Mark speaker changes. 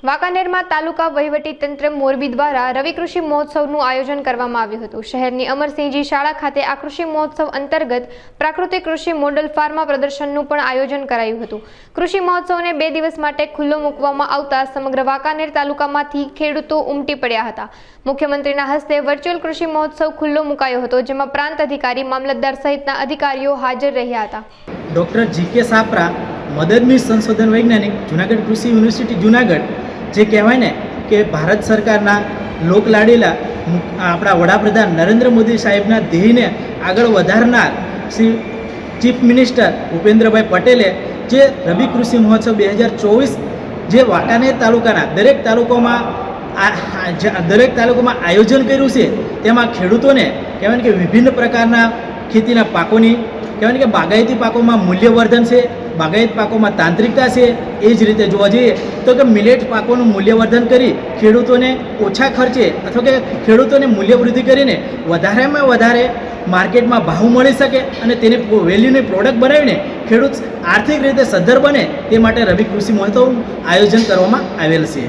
Speaker 1: વાંકાનેરમાં તાલુકા વહીવટીતંત્ર મોરબી દ્વારા રવિ કૃષિ મહોત્સવનું આયોજન કરવામાં આવ્યું હતું। શહેરની અમરસિંહજી શાળા ખાતે આ કૃષિ મહોત્સવ અંતર્ગત પ્રાકૃતિક કૃષિ મોડલ ફાર્મા પ્રદર્શનનું પણ આયોજન કરાયું હતું। કૃષિ મહોત્સવને 2 દિવસ માટે ખુલ્લો મૂકવામાં આવતા સમગ્ર વાંકાનેર તાલુકામાંથી ખેડૂતો ઉમટી પડ્યા હતા। મુખ્યમંત્રીના હસ્તે વર્ચ્યુઅલ કૃષિ મહોત્સવ ખુલ્લો મુકાયો હતો, જેમાં પ્રાંત અધિકારી, મામલતદાર સહિતના અધિકારીઓ હાજર રહ્યા હતા।
Speaker 2: ડૉક્ટર જીકે સાપરા, મદદનીશ સંશોધન વૈજ્ઞાનિક, જૂનાગઢ કૃષિ યુનિવર્સિટી જૂનાગઢ, જે કહેવાય ને કે ભારત સરકારના લોકલાડીલા આપણા વડાપ્રધાન નરેન્દ્ર મોદી સાહેબના ધ્યેયને આગળ વધારનાર શ્રી ચીફ મિનિસ્ટર ભૂપેન્દ્રભાઈ પટેલે જે રવિ કૃષિ મહોત્સવ 2024 જે વાંકાનેર તાલુકાના દરેક તાલુકામાં આયોજન કર્યું છે, તેમાં ખેડૂતોને કહેવાય કે વિભિન્ન પ્રકારના ખેતીના પાકોની કહેવાય કે બાગાયતી પાકોમાં મૂલ્યવર્ધન છે, બાગાયત પાકોમાં તાંત્રિકતા છે। એ જ રીતે જોવા જઈએ તો કે મિલેટ પાકોનું મૂલ્યવર્ધન કરી ખેડૂતોને ઓછા ખર્ચે અથવા કે ખેડૂતોને મૂલ્યવૃદ્ધિ કરીને વધારેમાં વધારે માર્કેટમાં ભાવ મળી શકે અને તેને વેલ્યુની પ્રોડક્ટ બનાવીને ખેડૂત આર્થિક રીતે સદ્ધર બને, તે માટે રવિ કૃષિ મહોત્સવનું આયોજન કરવામાં આવેલ છે।